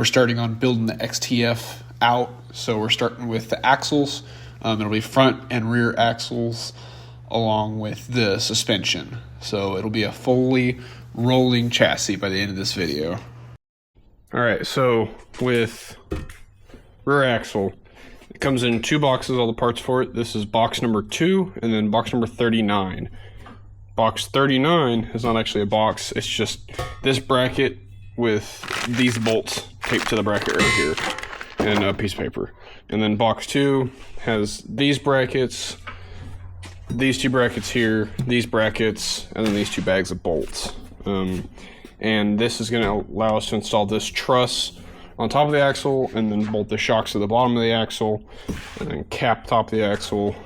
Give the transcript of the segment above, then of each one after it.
we're starting on building the XTF out. So we're starting with the axles. It'll be front and rear axles along with the suspension. So it'll be a fully rolling chassis by the end of this video. All right, so with rear axle, it comes in 2 boxes, all the parts for it. This is box number 2 and then box number 39. Box 39 is not actually a box, it's just this bracket with these bolts taped to the bracket right here and a piece of paper. And then box 2 has these brackets, these 2 brackets here, these brackets, and then these 2 bags of bolts. And this is going to allow us to install this truss on top of the axle and then bolt the shocks to the bottom of the axle and then cap top of the axle.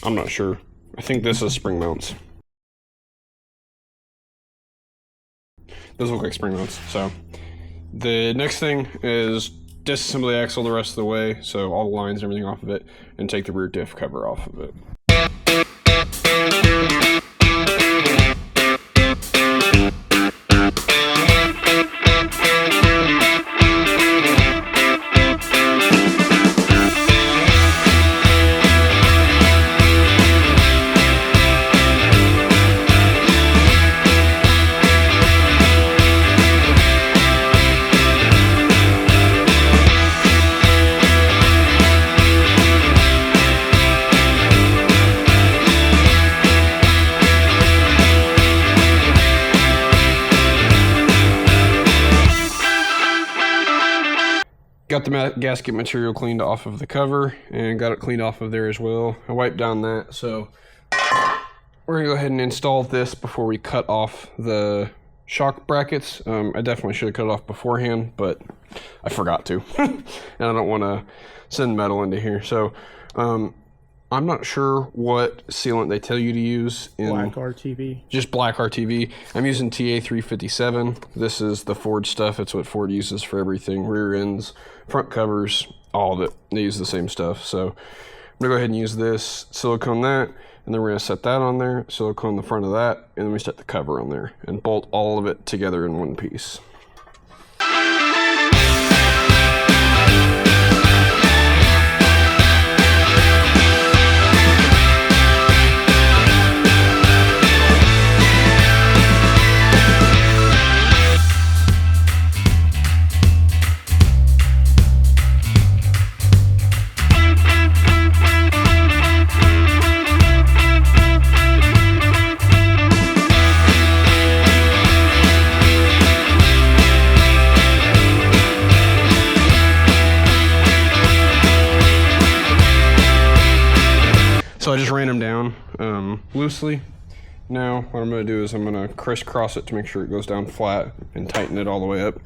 I'm not sure. I think this is spring mounts. Those look like spring mounts. So the next thing is disassemble the axle the rest of the way, so all the lines and everything off of it, and take the rear diff cover off of it. Got the gasket material cleaned off of the cover and got it cleaned off of there as well. I wiped down that, so we're gonna go ahead and install this before we cut off the shock brackets. I definitely should have cut it off beforehand, but I forgot to. And I don't want to send metal into here. So I'm not sure what sealant they tell you to use. Black RTV. Just black RTV. I'm using TA357. This is the Ford stuff. It's what Ford uses for everything. Rear ends, front covers, all of it. They use the same stuff. So I'm gonna go ahead and use this, silicone that, and then we're gonna set that on there, silicone the front of that, and then we set the cover on there and bolt all of it together in one piece. So I just ran them down loosely. Now what I'm going to do is I'm going to crisscross it to make sure it goes down flat and tighten it all the way up.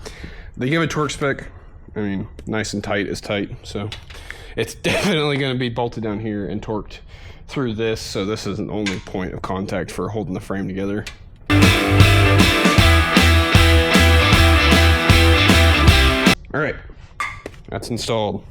They give a torque spec. I mean, nice and tight is tight. So it's definitely going to be bolted down here and torqued through this. So this is an only point of contact for holding the frame together. All right, that's installed.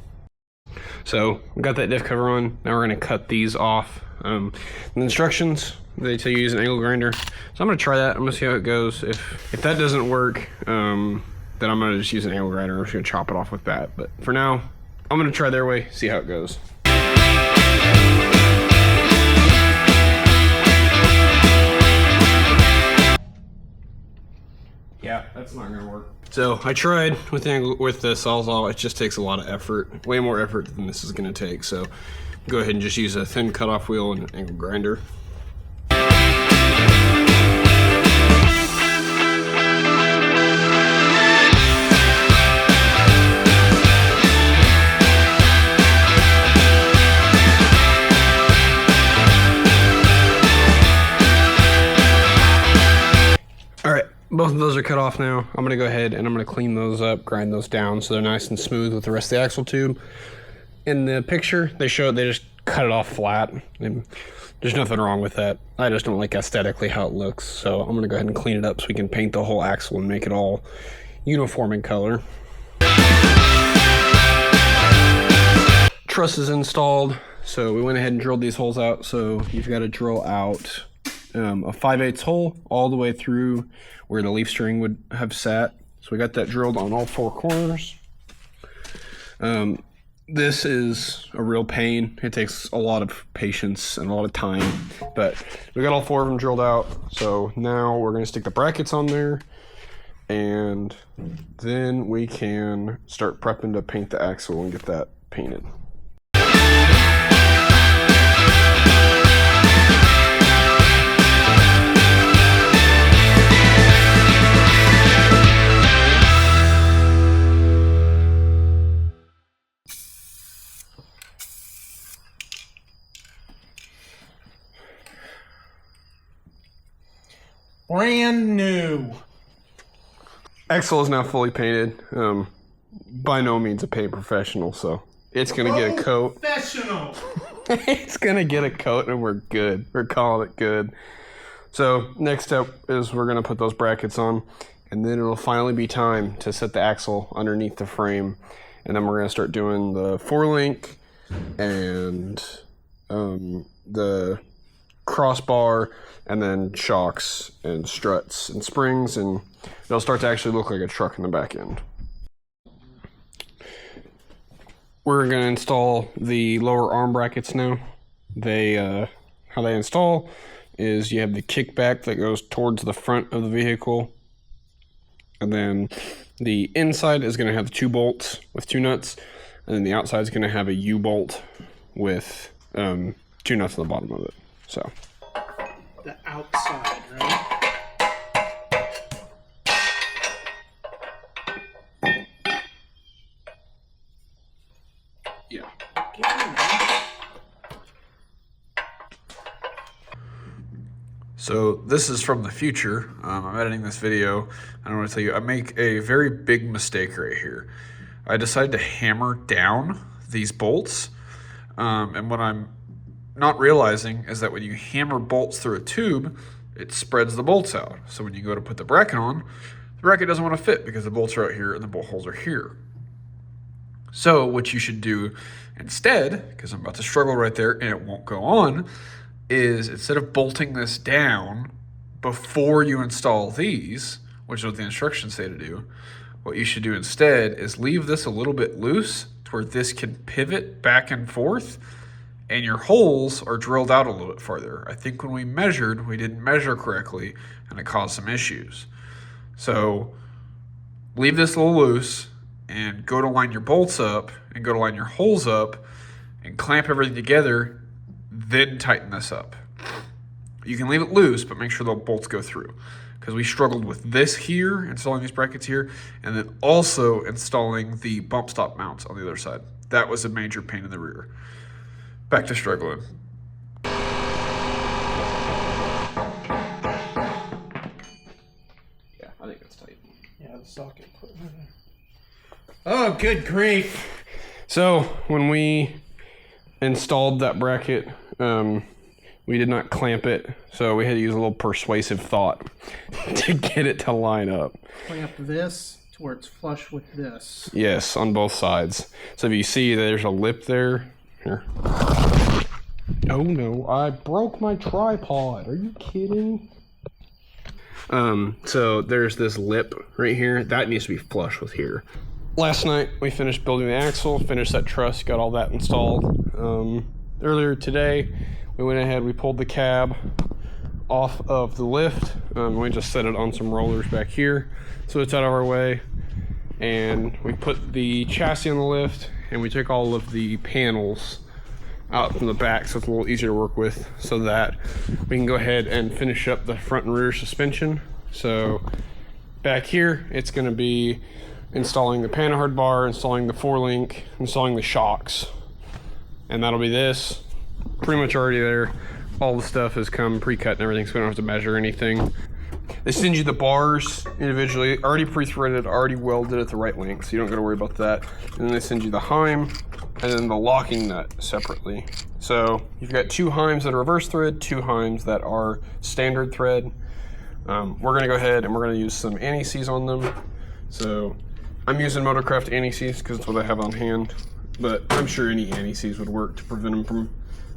So we got that diff cover on. Now we're going to cut these off. The instructions, they tell you to use an angle grinder. So I'm going to try that. I'm going to see how it goes. If that doesn't work, then I'm going to just use an angle grinder. I'm just going to chop it off with that. But for now, I'm going to try their way, see how it goes. Yeah, that's not gonna work. So I tried with the Sawzall. It just takes a lot of effort, way more effort than this is gonna take. So go ahead and just use a thin cutoff wheel and an angle grinder. Both of those are cut off now. I'm going to go ahead and I'm going to clean those up, grind those down so they're nice and smooth with the rest of the axle tube. In the picture, they just cut it off flat. And there's nothing wrong with that. I just don't like aesthetically how it looks. So I'm going to go ahead and clean it up so we can paint the whole axle and make it all uniform in color. Truss is installed. So we went ahead and drilled these holes out. So you've got to drill out a 5/8 hole all the way through where the leaf string would have sat. So So we got that drilled on all 4 corners. This is a real pain. It takes a lot of patience and a lot of time, but we got all 4 of them drilled out. So now we're going to stick the brackets on there, and then we can start prepping to paint the axle and get that painted. Brand new. Axle is now fully painted. By no means a paint professional, so it's gonna get a coat. Professional. It's gonna get a coat, and we're good. We're calling it good. So next step is we're gonna put those brackets on, and then it'll finally be time to set the axle underneath the frame, and then we're gonna start doing the 4-link and the crossbar, and then shocks and struts and springs, and it'll start to actually look like a truck in the back end. We're going to install the lower arm brackets now. How they install is you have the kickback that goes towards the front of the vehicle, and then the inside is going to have 2 bolts with 2 nuts, and then the outside is going to have a U-bolt with 2 nuts on the bottom of it. So The outside, right? yeah. So this is from the future. I'm editing this video. I want to tell you, I make a very big mistake right here. I decided to hammer down these bolts, and what I'm not realizing is that when you hammer bolts through a tube, it spreads the bolts out. So when you go to put the bracket on, the bracket doesn't want to fit because the bolts are out here and the bolt holes are here. So what you should do instead, because I'm about to struggle right there and it won't go on, is instead of bolting this down before you install these, which is what the instructions say to do, what you should do instead is leave this a little bit loose to where this can pivot back and forth, and your holes are drilled out a little bit farther. I think when we measured, we didn't measure correctly, and it caused some issues. So leave this a little loose, and go to line your bolts up, and go to line your holes up, and clamp everything together, then tighten this up. You can leave it loose, but make sure the bolts go through. Because we struggled with this here, installing these brackets here, and then also installing the bump stop mounts on the other side. That was a major pain in the rear. Back to struggling. Yeah, I think that's tight. Yeah, the socket put in there. Oh, good grief. So when we installed that bracket, we did not clamp it, so we had to use a little persuasive thought to get it to line up. Clamp this to where it's flush with this. Yes, on both sides. So if you see there's a lip there, here. Oh no, I broke my tripod. Are you kidding? So there's this lip right here. That needs to be flush with here. Last night we finished building the axle, finished that truss, got all that installed. Earlier today we went ahead, we pulled the cab off of the lift. We just set it on some rollers back here so it's out of our way. And we put the chassis on the lift, and we took all of the panels out from the back so it's a little easier to work with, so that we can go ahead and finish up the front and rear suspension. So back here it's going to be installing the panhard bar, installing the 4-link, installing the shocks, and that'll be this. Pretty much already there. All the stuff has come pre-cut and everything, so we don't have to measure anything. They send you the bars individually, already pre-threaded, already welded at the right length, so you don't got to worry about that. And then they send you the heim and then the locking nut separately. So you've got 2 heims that are reverse thread, 2 heims that are standard thread. We're going to go ahead and we're going to use some anti-seize on them. So I'm using Motorcraft anti-seize because it's what I have on hand, but I'm sure any anti-seize would work to prevent them from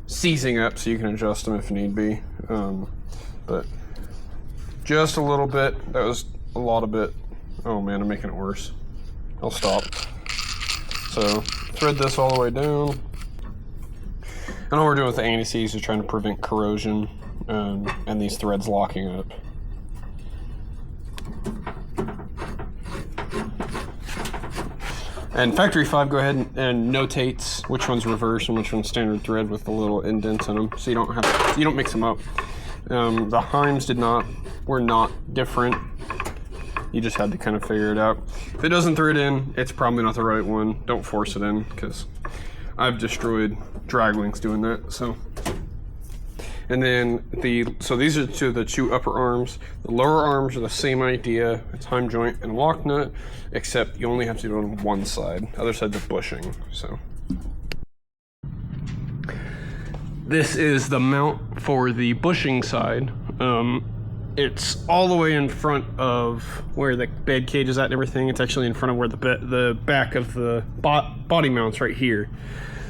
seizing up, so you can adjust them if need be. But just a little bit, that was a lot of bit. Oh man, I'm making it worse. I'll stop. So thread this all the way down. And all we're doing with the anti-seize is trying to prevent corrosion and these threads locking up. And Factory 5, go ahead and notates which one's reverse and which one's standard thread with the little indents in them, so you don't mix them up. The Heims were not different. You just had to kind of figure it out. If it doesn't thread in, it's probably not the right one. Don't force it in, because I've destroyed drag links doing that. So, and then so these are the two upper arms. The lower arms are the same idea. It's Heim joint and lock nut, except you only have to do it on one side. The other side's a bushing. So this is the mount for the bushing side. It's all the way in front of where the bed cage is at and everything. It's actually in front of where the back of the body mounts right here.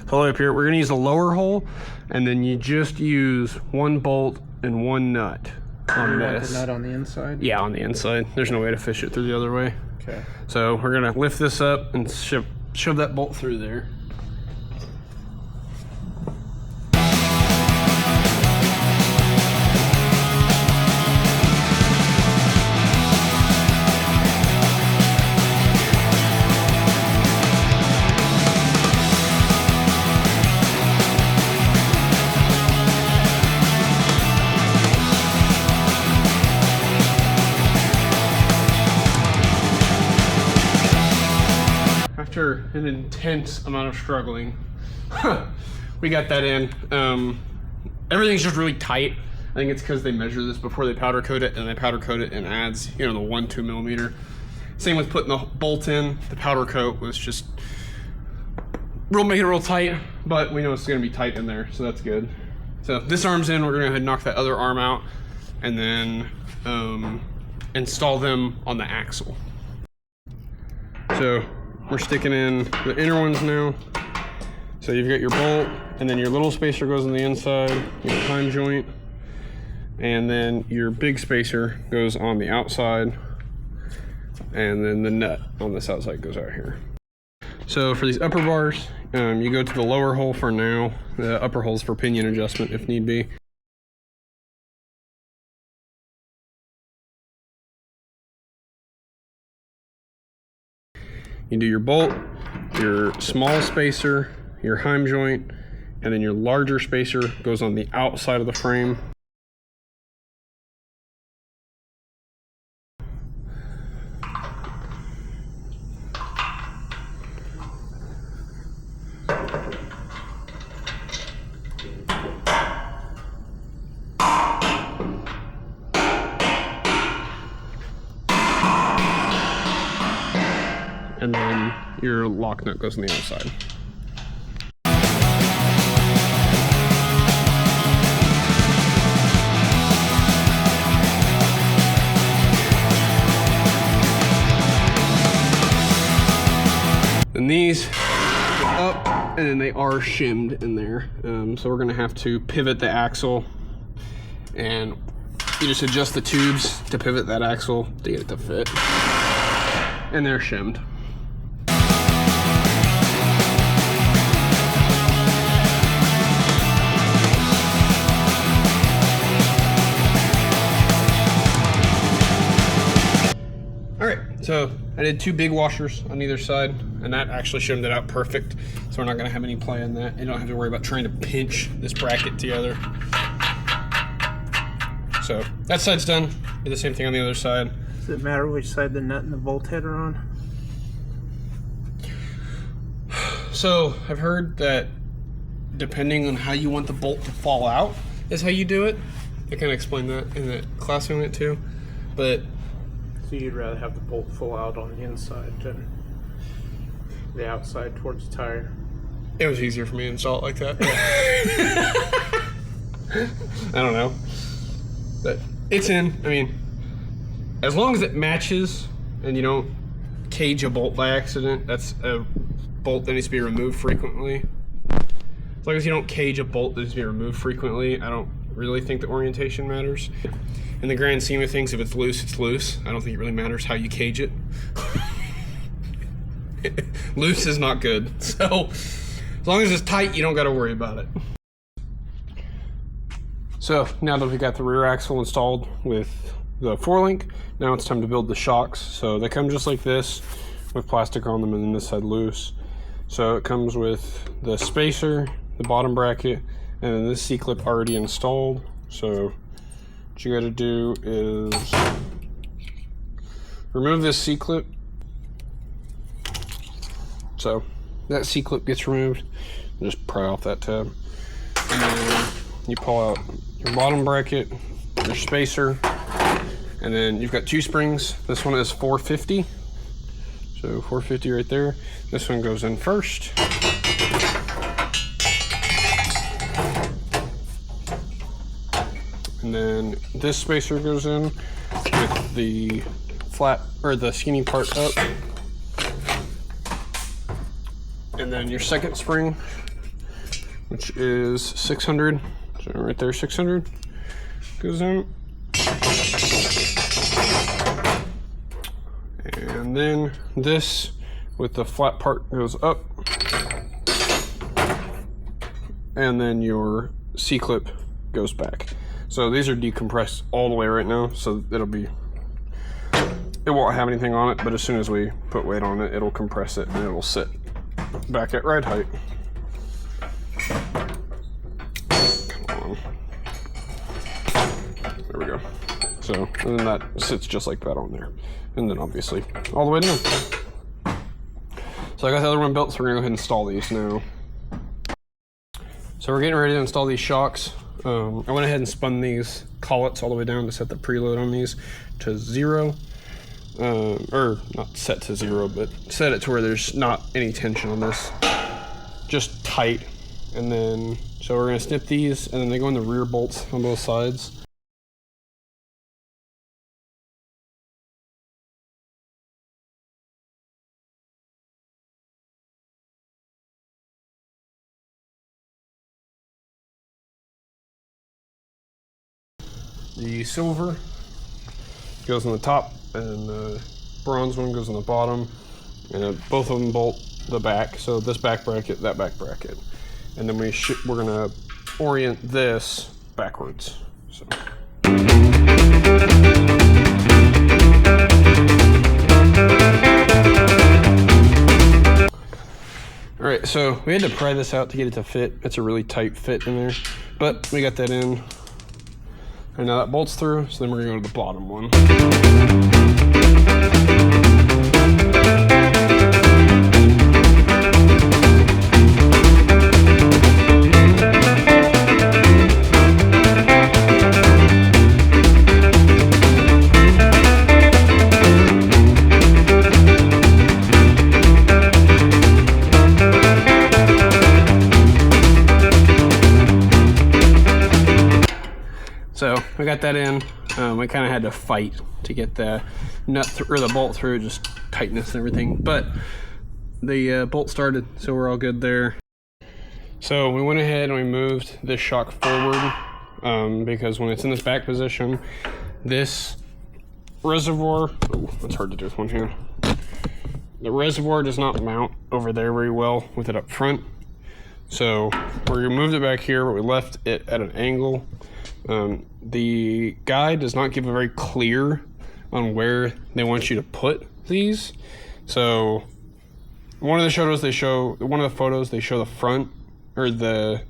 So all the way up here, we're gonna use a lower hole, and then you just use one bolt and one nut on this. The nut on the inside? Yeah, on the inside. There's no way to fish it through the other way. Okay. So we're gonna lift this up and shove that bolt through there. After an intense amount of struggling, we got that in. Everything's just really tight. I think it's because they measure this before they powder coat it, and they powder coat it and adds, the 1-2 millimeter. Same with putting the bolt in. The powder coat was just making it real tight, but we know it's gonna be tight in there, so that's good. So this arm's in. We're gonna go ahead and knock that other arm out, and then install them on the axle. So we're sticking in the inner ones now. So you've got your bolt, and then your little spacer goes on the inside, your Heim joint, and then your big spacer goes on the outside, and then the nut on this outside goes out here. So for these upper bars, you go to the lower hole for now. The upper hole's for pinion adjustment if need be. You do your bolt, your small spacer, your Heim joint, and then your larger spacer goes on the outside of the frame. And then your lock nut goes on the outside. And these go up, and then they are shimmed in there. So we're gonna have to pivot the axle, and you just adjust the tubes to pivot that axle to get it to fit. And they're shimmed. So I did 2 big washers on either side, and that actually shimmed it out perfect. So we're not gonna have any play in that. You don't have to worry about trying to pinch this bracket together. So that side's done. Do the same thing on the other side. Does it matter which side the nut and the bolt head are on? So I've heard that depending on how you want the bolt to fall out is how you do it. I kind of explained that in the class we went to, but So you'd rather have the bolt full out on the inside than the outside towards the tire? it was easier for me to install it like that. I don't know, but it's in. I mean, as long as it matches and you don't cage a bolt by accident, that's a bolt that needs to be removed frequently. As long as you don't cage a bolt that needs to be removed frequently, I don't really think the orientation matters. In the grand scheme of things, if it's loose, it's loose. I don't think it really matters how you cage it. Loose is not good. So as long as it's tight, you don't got to worry about it. So now that we got the rear axle installed with the 4-link, now it's time to build the shocks. So they come just like this with plastic on them and then this side loose. So it comes with the spacer, the bottom bracket, and then this C-clip already installed. So what you got to do is remove this C-clip. So that C-clip gets removed. Just pry off that tab. And then you pull out your bottom bracket, your spacer, and then you've got 2 springs. This one is 450. So 450 right there. This one goes in first. And then this spacer goes in with the flat or the skinny part up. And then your second spring, which is 600. So right there, 600 goes in. And then this with the flat part goes up. And then your C-clip goes back. So these are decompressed all the way right now, so it won't have anything on it, but as soon as we put weight on it, it'll compress it and it'll sit back at ride height. Come on. There we go. So, and then that sits just like that on there. And then obviously all the way down. So I got the other one built, so we're gonna go ahead and install these now. So we're getting ready to install these shocks. I went ahead and spun these collets all the way down to set the preload on these to 0. Or not set to 0, but set it to where there's not any tension on this. Just tight. And then, so we're gonna snip these, and then they go in the rear bolts on both sides. The silver goes on the top, and the bronze one goes on the bottom, and both of them bolt the back. So this back bracket, that back bracket, and then we're gonna orient this backwards. So. All right, so we had to pry this out to get it to fit. It's a really tight fit in there, but we got that in. And now that bolts through, so then we're gonna go to the bottom one. So we got that in. We kind of had to fight to get the nut or the bolt through, just tightness and everything. But the bolt started, so we're all good there. So we went ahead and we moved this shock forward because when it's in this back position, this reservoir, oh, that's hard to do with one hand. The reservoir does not mount over there very well with it up front. So we moved it back here, but we left it at an angle. The guide does not give a very clear on where they want you to put these. So one of the photos they show the front, or the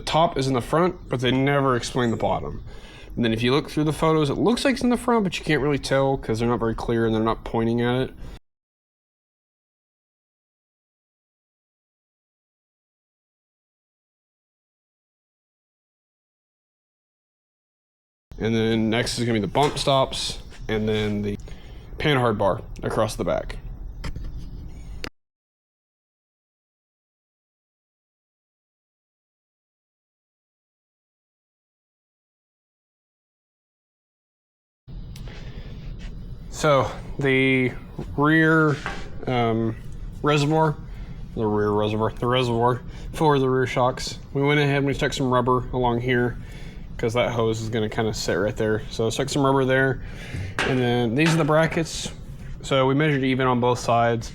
top is in the front, but they never explain the bottom. And then if you look through the photos, it looks like it's in the front, but you can't really tell because they're not very clear and they're not pointing at it. And then next is gonna be the bump stops, and then the panhard bar across the back. So the rear reservoir for the rear shocks, we went ahead and we stuck some rubber along here because that hose is going to kind of sit right there. So stick some rubber there, and then these are the brackets. So we measured even on both sides,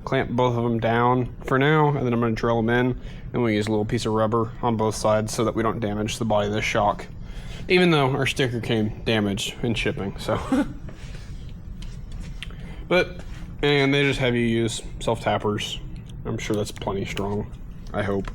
clamp both of them down for now, and then I'm going to drill them in, and we use a little piece of rubber on both sides so that we don't damage the body of the shock, even though our sticker came damaged in shipping. So and they just have you use self-tappers. I'm sure that's plenty strong, I hope.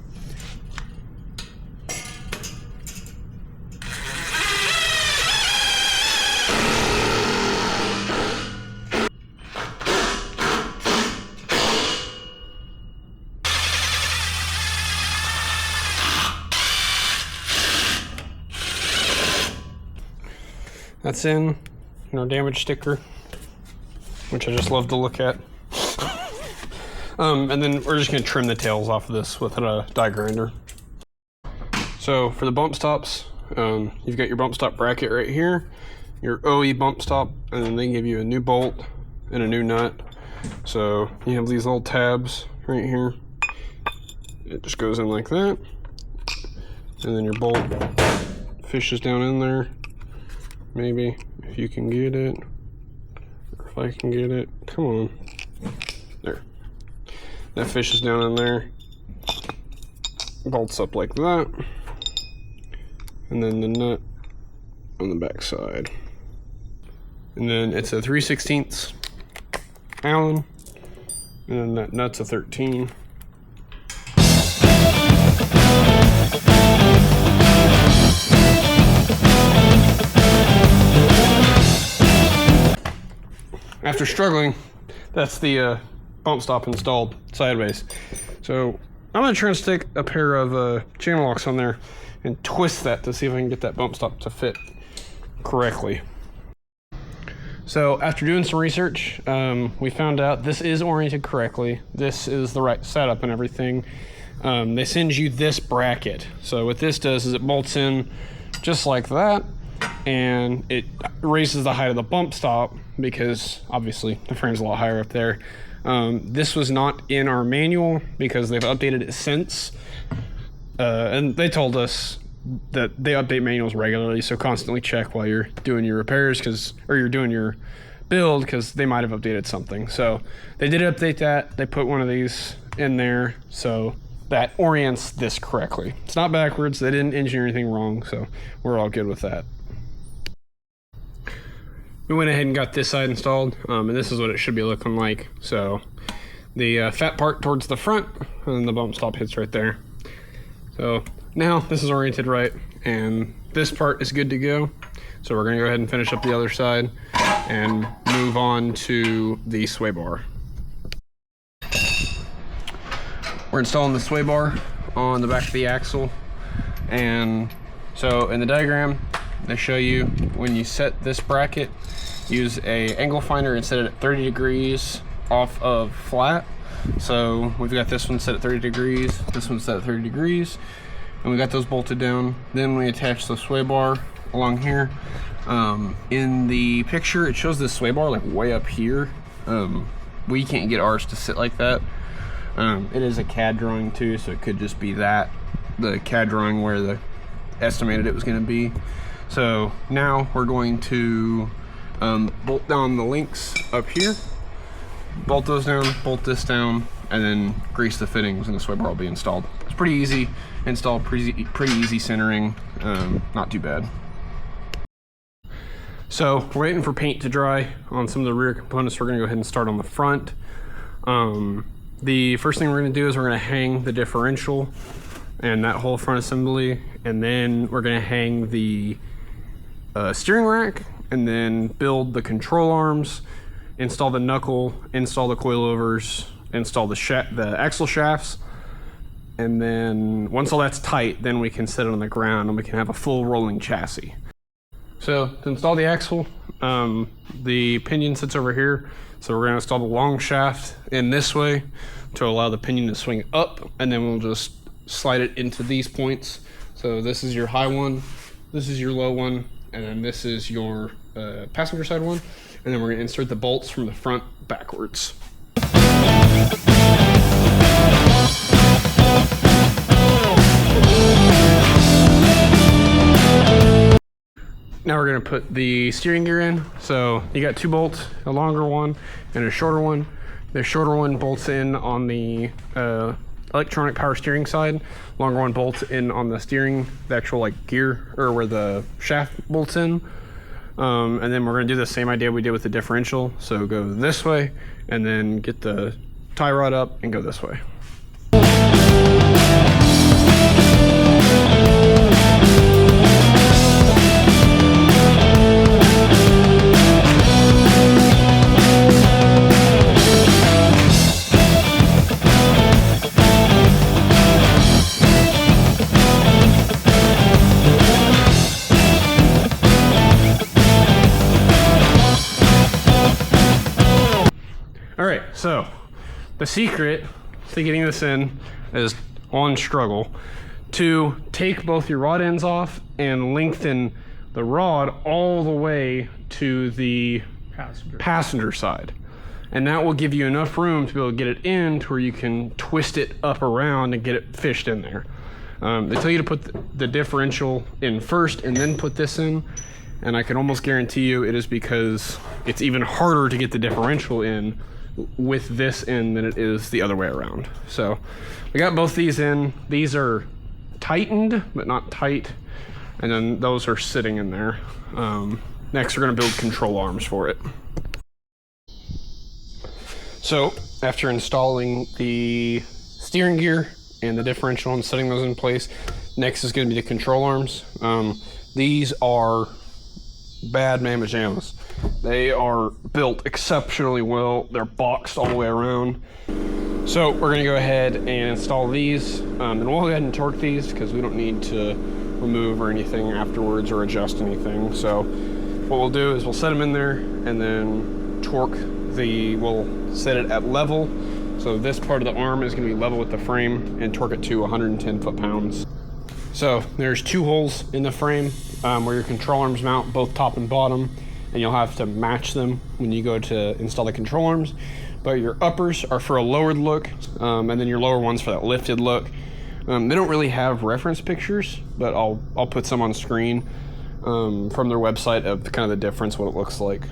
That's in, damage sticker, which I just love to look at. And then we're just gonna trim the tails off of this with a die grinder. So for the bump stops, you've got your bump stop bracket right here, your OE bump stop, and then they give you a new bolt and a new nut. So you have these little tabs right here. It just goes in like that, and then your bolt fishes down in there. Maybe, if you can get it, or if I can get it, come on, there. That fishes down in there, bolts up like that, and then the nut on the back side. And then it's a 3/16 Allen, and then that nut's a 13. After struggling, that's the bump stop installed sideways. So I'm gonna try and stick a pair of channel locks on there and twist that to see if I can get that bump stop to fit correctly. So after doing some research, we found out this is oriented correctly. This is the right setup and everything. They send you this bracket. So what this does is it bolts in just like that, and it raises the height of the bump stop because obviously the frame's a lot higher up there. This was not in our manual because they've updated it since, and they told us that they update manuals regularly, so constantly check while you're doing your repairs or you're doing your build, because they might have updated something. So they did update that. They put one of these in there so that orients this correctly. It's not backwards. They didn't engineer anything wrong, so we're all good with that. We went ahead and got this side installed, and this is what it should be looking like. So the fat part towards the front, and then the bump stop hits right there. So now this is oriented right, and this part is good to go. So we're gonna go ahead and finish up the other side and move on to the sway bar. We're installing the sway bar on the back of the axle, and so in the diagram they show you when you set this bracket, use a angle finder and set it at 30 degrees off of flat. So we've got this one set at 30 degrees, this one's set at 30 degrees, and we got those bolted down. Then we attach the sway bar along here. In the picture it shows this sway bar like way up here. We can't get ours to sit like that. It is a CAD drawing too, so it could just be that, the CAD drawing where the estimated it was going to be. So now we're going to bolt down the links up here, bolt those down, bolt this down, and then grease the fittings, and the sway bar will be installed. It's pretty easy install, pretty easy centering, not too bad. So we're waiting for paint to dry on some of the rear components. We're going to go ahead and start on the front. The first thing we're going to do is we're going to hang the differential and that whole front assembly, and then we're going to hang the steering rack, and then build the control arms, install the knuckle, install the coilovers, install the axle shafts, and then once all that's tight, then we can set it on the ground and we can have a full rolling chassis. So to install the axle, the pinion sits over here, so we're going to install the long shaft in this way to allow the pinion to swing up, and then we'll just slide it into these points. So this is your high one, this is your low one, and then this is your passenger side one, and then we're going to insert the bolts from the front backwards. now we're gonna put the steering gear in. So you got 2 bolts, a longer one and a shorter one. The shorter one bolts in on the electronic power steering side. Longer one bolts in on the steering, the actual like gear, or where the shaft bolts in. And then we're gonna do the same idea we did with the differential. So go this way and then get the tie rod up and go this way. All right, so the secret to getting this in is, one, struggle. 2, take both your rod ends off and lengthen the rod all the way to the passenger side. And that will give you enough room to be able to get it in to where you can twist it up around and get it fished in there. They tell you to put the differential in first and then put this in. And I can almost guarantee you it is because it's even harder to get the differential in with this in than it is the other way around. So we got both these in. These are tightened but not tight, and then those are sitting in there. Next we're going to build control arms for it. So after installing the steering gear and the differential and setting those in place, next is going to be the control arms. These are bad mamma jammas. They are built exceptionally well. They're boxed all the way around. So we're gonna go ahead and install these, and we'll go ahead and torque these because we don't need to remove or anything afterwards or adjust anything. So what we'll do is we'll set them in there and then torque we'll set it at level. So this part of the arm is gonna be level with the frame and torque it to 110 foot-pounds. So there's 2 holes in the frame where your control arms mount, both top and bottom, and you'll have to match them when you go to install the control arms. But your uppers are for a lowered look, and then your lower ones for that lifted look. They don't really have reference pictures, but I'll put some on screen from their website of kind of the difference, what it looks like.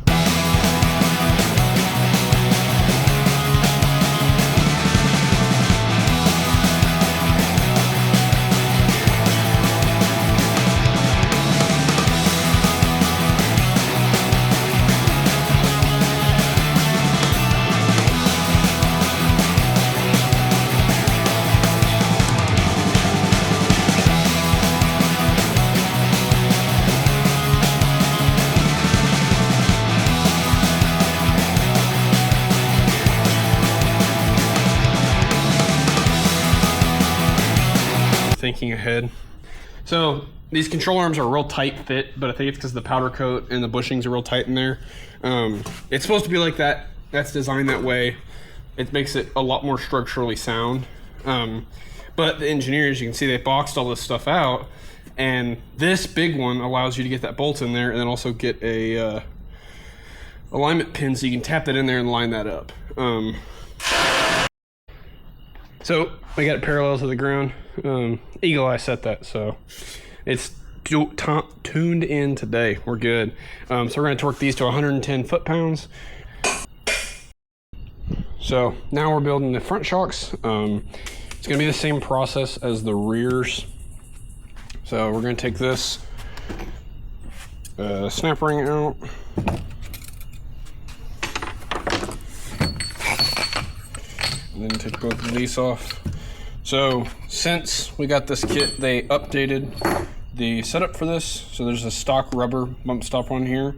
Thinking ahead. So these control arms are a real tight fit, but I think it's because the powder coat and the bushings are real tight in there. It's supposed to be like that. That's designed that way. It makes it a lot more structurally sound. But the engineers, you can see they boxed all this stuff out, and this big one allows you to get that bolt in there and then also get a alignment pin so you can tap that in there and line that up. So we got it parallel to the ground. Eagle Eye set that, so it's tuned in today. We're good. So we're going to torque these to 110 foot-pounds. So now we're building the front shocks. It's going to be the same process as the rears. So we're going to take this snap ring out. And then take both of these off. So since we got this kit, they updated the setup for this. So there's a stock rubber bump stop on here.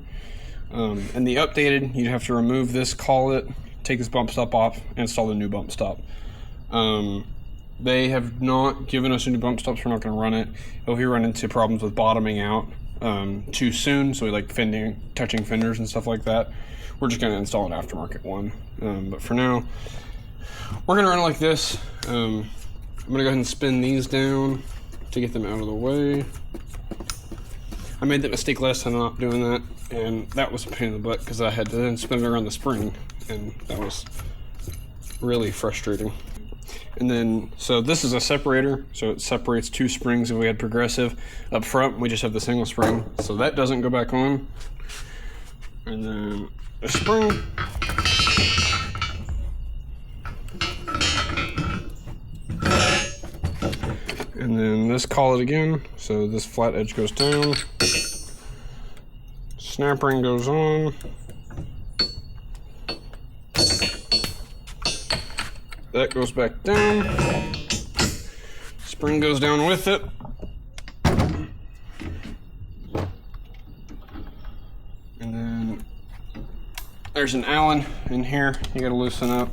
And the updated, you'd have to remove this collet, take this bump stop off, and install the new bump stop. They have not given us any bump stops. We're not going to run it. If we run into problems with bottoming out too soon, so we like touching fenders and stuff like that, we're just going to install an aftermarket one. But for now, we're going to run it like this. I'm going to go ahead and spin these down to get them out of the way. I made that mistake last time not doing that, and that was a pain in the butt because I had to then spin it around the spring, and that was really frustrating. And then, so this is a separator, so it separates two springs. If we had progressive up front, we just have the single spring, so that doesn't go back on. And then a spring. And then this collet again, so this flat edge goes down. Snap ring goes on. That goes back down. Spring goes down with it. And then there's an Allen in here you gotta loosen up.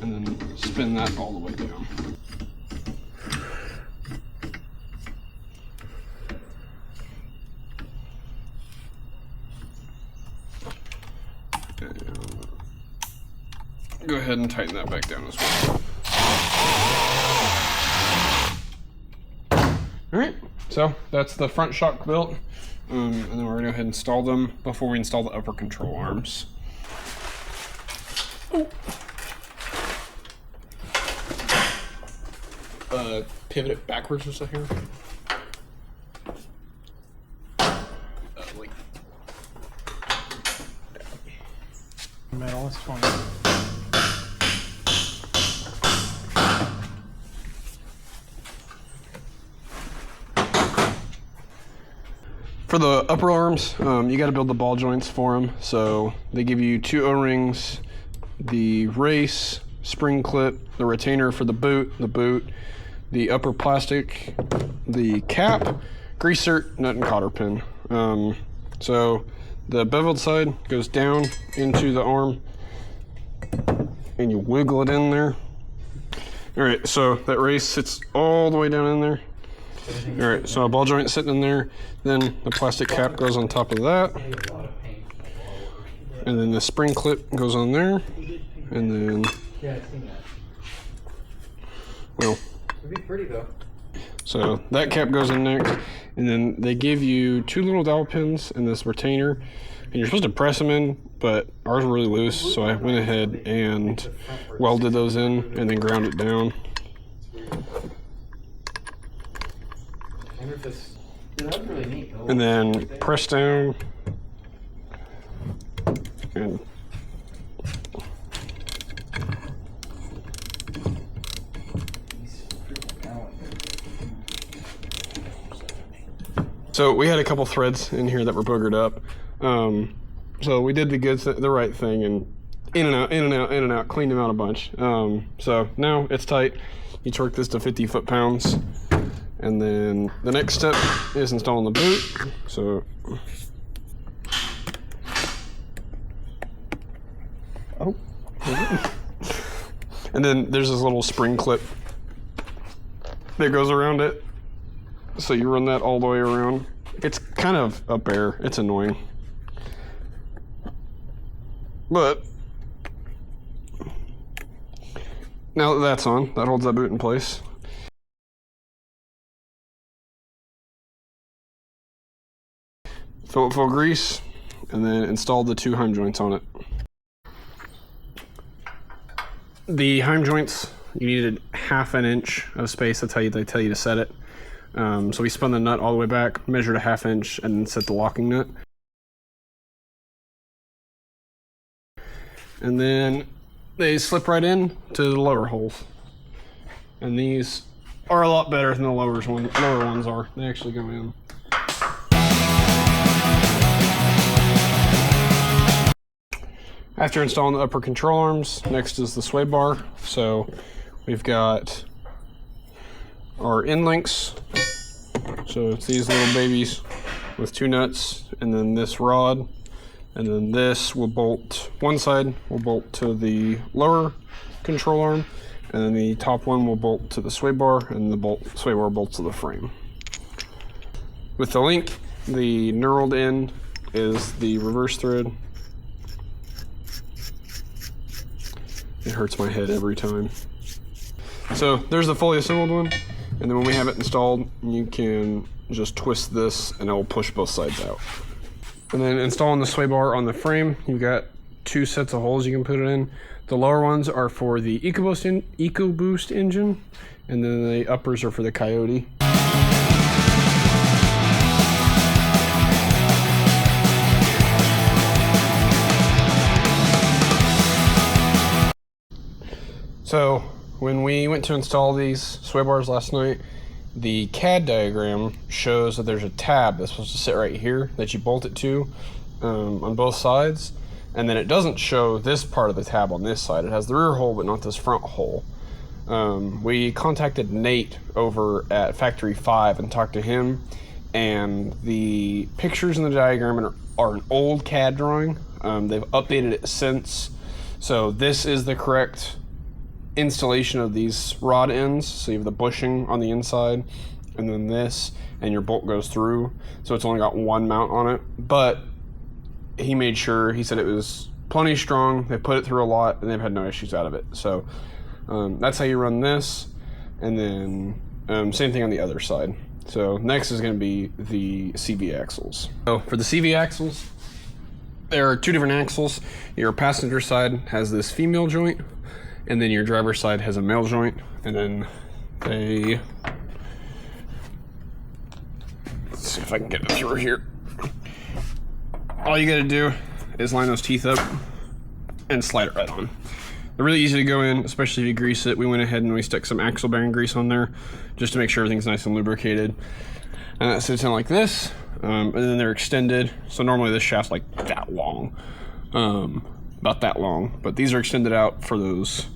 And then spin that all the way down. Go ahead and tighten that back down as well. All right, so that's the front shock built. And then we're gonna go ahead and install them before we install the upper control arms. Pivot it backwards or so here. Metal is fine. For the upper arms, you got to build the ball joints for them. So they give you 2 O-rings, the race, spring clip, the retainer for the boot, the upper plastic, the cap, greaser, nut, and cotter pin. So the beveled side goes down into the arm, and you wiggle it in there. All right, so that race sits all the way down in there. All right, so a ball joint sitting in there, then the plastic cap goes on top of that, and then the spring clip goes on there, and then, well, It'd be pretty though. so that cap goes in next, and then they give you 2 little dowel pins and this retainer, and you're supposed to press them in, but ours were really loose, so I went ahead and welded those in and then ground it down. And then press down and so we had a couple threads in here that were boogered up. So we did the right thing, and in and out, cleaned them out a bunch. So now it's tight. You torque this to 50 foot-pounds. And then the next step is installing the boot. So, and then there's this little spring clip that goes around it. So you run that all the way around. It's kind of a bear. It's annoying. But now that that's on, that holds that boot in place. Fill it full of grease, and then install the 2 heim joints on it. The heim joints, you needed 1/2 inch of space. That's how they tell you to set it. So we spun the nut all the way back, measured 1/2 inch, and then set the locking nut. And then they slip right in to the lower holes. And these are a lot better than the lower ones are. They actually go in. After installing the upper control arms, next is the sway bar. So we've got our end links. So it's these little babies with 2 nuts, and then this rod, and then this will bolt, one side will bolt to the lower control arm, and then the top one will bolt to the sway bar, and the sway bar bolts to the frame. With the link, the knurled end is the reverse thread. It hurts my head every time. So there's the fully assembled one, and then when we have it installed, you can just twist this and it will push both sides out. And then installing the sway bar on the frame, you've got 2 sets of holes you can put it in. The lower ones are for the EcoBoost engine, and then the uppers are for the Coyote. So when we went to install these sway bars last night, the CAD diagram shows that there's a tab that's supposed to sit right here that you bolt it to on both sides, and then it doesn't show this part of the tab on this side. It has the rear hole but not this front hole. We contacted Nate over at Factory 5 and talked to him, and the pictures in the diagram are an old CAD drawing. They've updated it since, so this is the correct installation of these rod ends. So you have the bushing on the inside, and then this, and your bolt goes through, so it's only got one mount on it. But he made sure, he said it was plenty strong, they put it through a lot, and they've had no issues out of it. So that's how you run this, and then same thing on the other side. So next is going to be the CV axles. So for the CV axles, there are 2 different axles. Your passenger side has this female joint, and then your driver's side has a male joint, and then let's see if I can get it through here. All you gotta do is line those teeth up and slide it right on. They're really easy to go in, especially if you grease it. We went ahead and we stuck some axle bearing grease on there just to make sure everything's nice and lubricated. And that sits in like this, and then they're extended. So normally this shaft's like that long. About that long, but these are extended out for those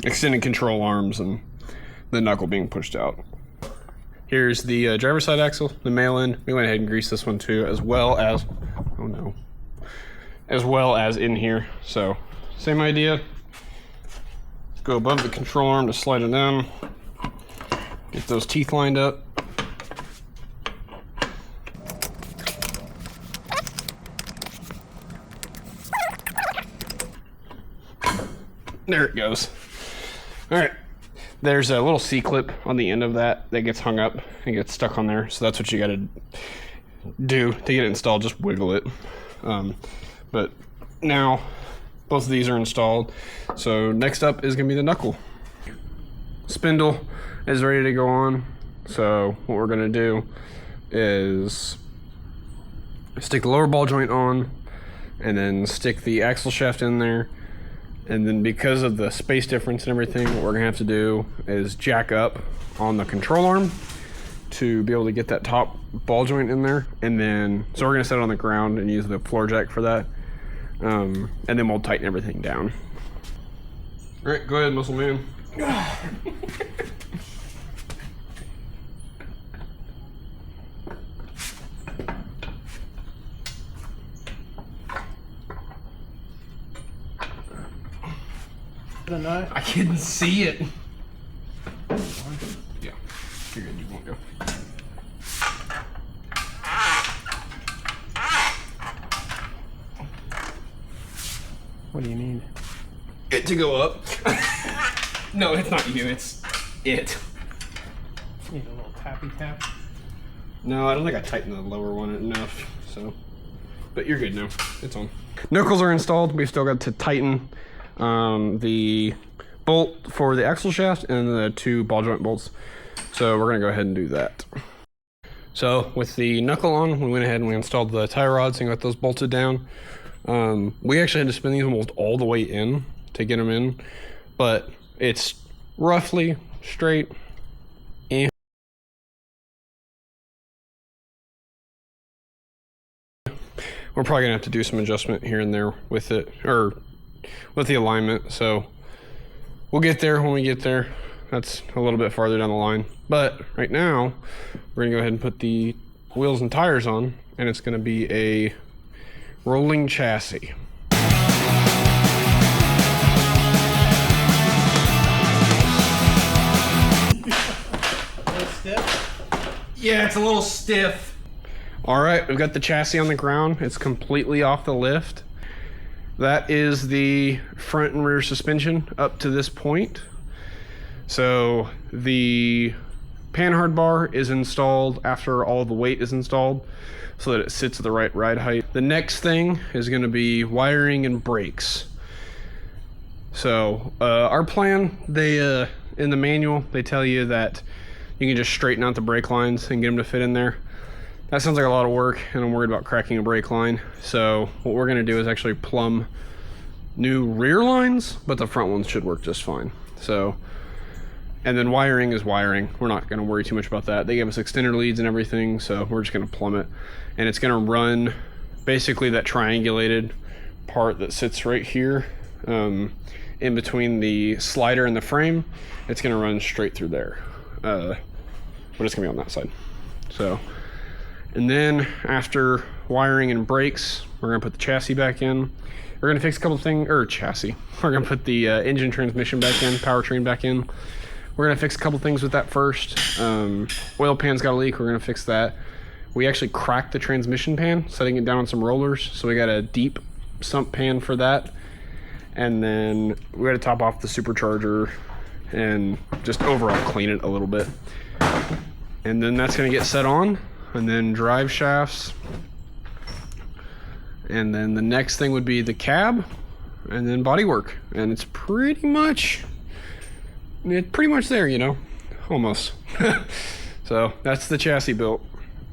extended control arms and the knuckle being pushed out. Here's the driver's side axle, the male end. We went ahead and greased this one too, as well as in here. So same idea. Go above the control arm to slide it in. Get those teeth lined up. There it goes. All right. There's a little C-clip on the end of that gets hung up and gets stuck on there. So that's what you got to do to get it installed. Just wiggle it. But now both of these are installed. So next up is going to be the knuckle. Spindle is ready to go on. So what we're going to do is stick the lower ball joint on, and then stick the axle shaft in there. And then because of the space difference and everything, what we're gonna have to do is jack up on the control arm to be able to get that top ball joint in there. And then, so we're gonna set it on the ground and use the floor jack for that. And then we'll tighten everything down. All right, go ahead, muscle man. The knife? I couldn't see it. Yeah, figured you won't go. What do you need? It to go up. No, it's not you, it's it. Need a little tappy tap. No, I don't think I tightened the lower one enough, so. But you're good now, it's on. Knuckles are installed. We've still got to tighten the bolt for the axle shaft and the 2 ball joint bolts. So we're gonna go ahead and do that. So with the knuckle on, we went ahead and we installed the tie rods and got those bolted down. We actually had to spin these almost all the way in to get them in, but it's roughly straight. We're probably gonna have to do some adjustment here and there with it, or with the alignment. So we'll get there when we get there. That's a little bit farther down the line. But right now, we're gonna go ahead and put the wheels and tires on, and it's gonna be a rolling chassis. Yeah, it's a little stiff. All right, we've got the chassis on the ground. It's completely off the lift. That is the front and rear suspension up to this point. So the panhard bar is installed after all the weight is installed so that it sits at the right ride height. The next thing is going to be wiring and brakes. So our plan, they in the manual, they tell you that you can just straighten out the brake lines and get them to fit in there. That sounds like a lot of work, and I'm worried about cracking a brake line. So what we're going to do is actually plumb new rear lines, but the front ones should work just fine. So, and then wiring is wiring. We're not going to worry too much about that. They gave us extender leads and everything, so we're just going to plumb it. And it's going to run basically that triangulated part that sits right here in between the slider and the frame. It's going to run straight through there. But it's going to be on that side. So, and then after wiring and brakes, we're going to put the chassis back in. We're going to fix a couple things, chassis. We're going to put the engine transmission back in, powertrain back in. We're going to fix a couple things with that first. Oil pan's got a leak. We're going to fix that. We actually cracked the transmission pan, setting it down on some rollers. So we got a deep sump pan for that. And then we got to top off the supercharger and just overall clean it a little bit. And then that's going to get set on. And then drive shafts. And then the next thing would be the cab, and then bodywork. And it's pretty much there, you know, almost. So that's the chassis built.